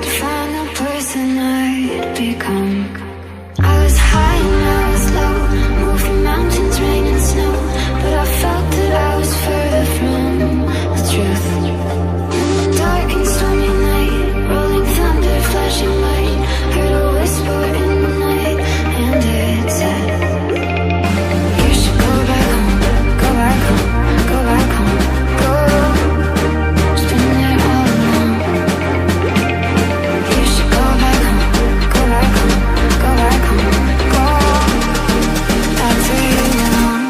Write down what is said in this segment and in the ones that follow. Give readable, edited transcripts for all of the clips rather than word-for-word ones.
to find the person I'd become. I was high and I was low, moving mountains, rain and snow, but I felt that I was further from the truth. Dark and stormy night, rolling thunder, flashing light, heard a whisper in the night, and it said, you should go back home, go back home, go back home, go. Spend it all alone. You should go back home, go back home, go back home, go. That's where you belong.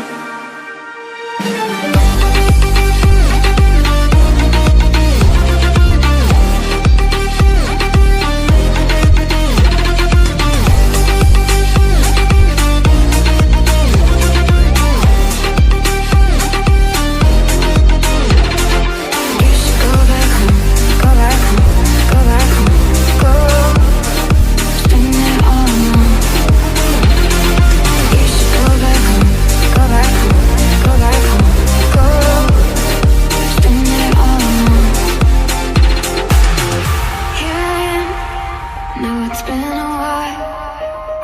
You should go back home, go back home, go back home, go. Spend it all alone. You should go back home, go back home, go back home, go. Spend it all alone. Here I am, know it's been a while.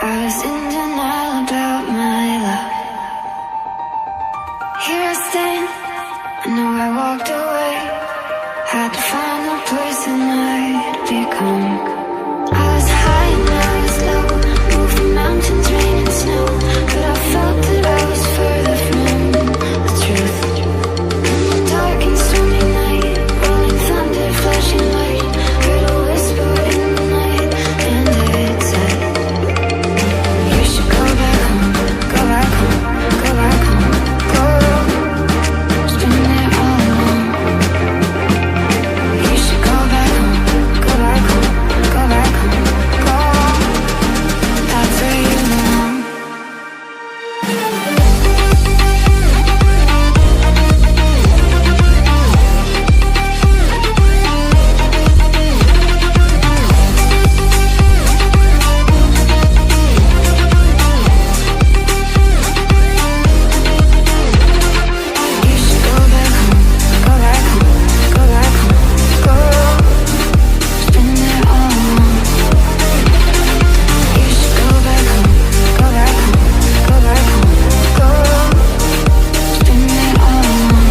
I was in denial about my love. Here I stand, I know I walked away, had to find the person I'd become. I was high and I was low, moving mountains, rain and snow, but I felt that I was further from the truth. Dark and stormy night, rolling thunder, flashing light, heard a whisper in the night, and it said, you should go back home, go back home, go back home, go. Spend it all alone. You should go back home, go back home, go back home, go. That's where you belong. You should go back home, go back home, go back home, go. Spend it all alone. You should go back home, go back home, go back home, go. Spend it all alone.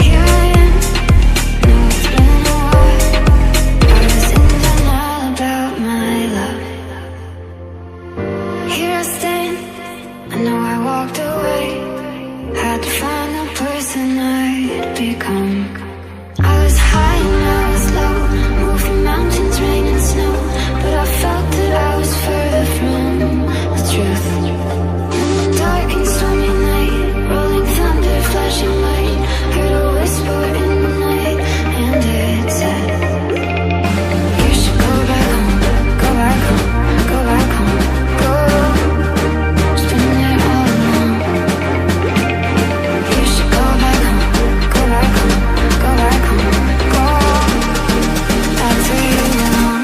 Here I am, know it's been a while. I was in denial about my love. Here I stand, I know I walked away, had to find the person I'd become. I was high and I was low, moving mountains, rain and snow, but I felt that I was further from the truth. Dark and stormy night, rolling thunder, flashing light, heard a whisper in the night, and it said, you should go back home, go back home, go back home, go. Spend it all alone. You should go back home, go back home, go back home, go. That's where you belong.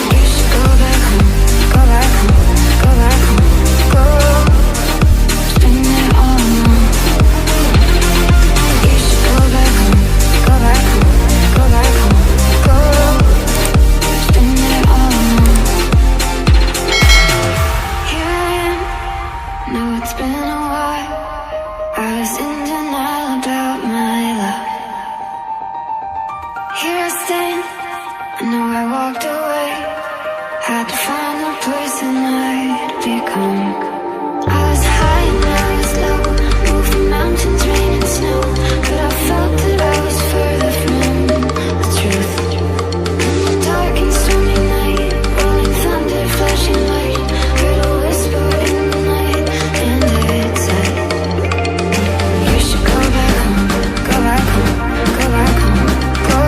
You should go back home, go back home, go back home, go. Spend it all alone. You should go back home, go back home, go back home, go. Spend it all alone. Here I am, know it's been a while. I was in denial about my love. Here I stand, I know I walked away, had to find the person I'd become. I was high and I was low, moving mountains, rain and snow, but I felt that I was further from the truth. Dark and stormy night, rolling thunder, flashing light, heard a whisper in the night, and it said, you should go back home, go back home, go back home, go.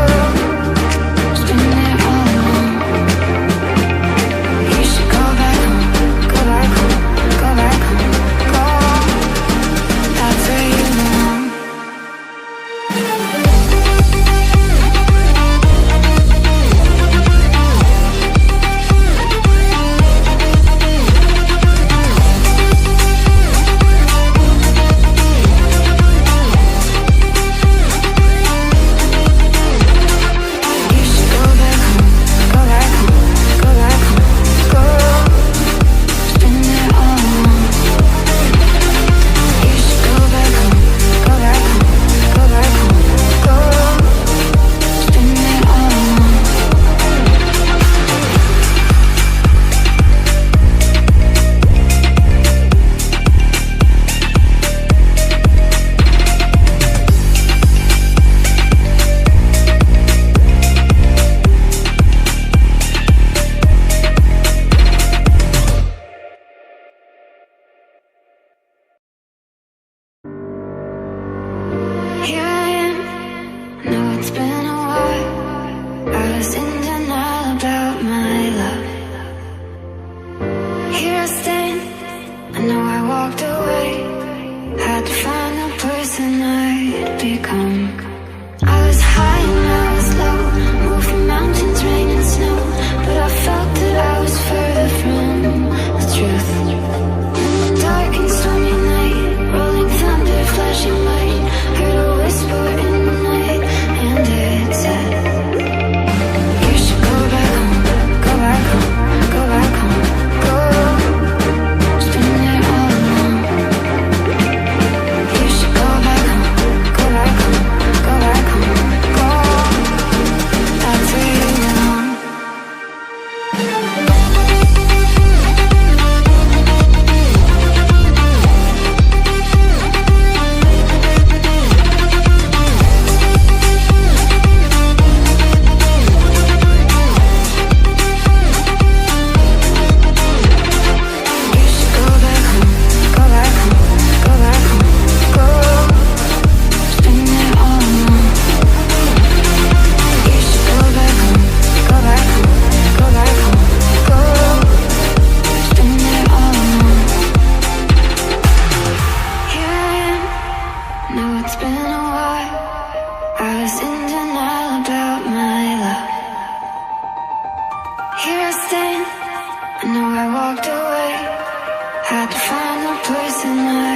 Had to find the person I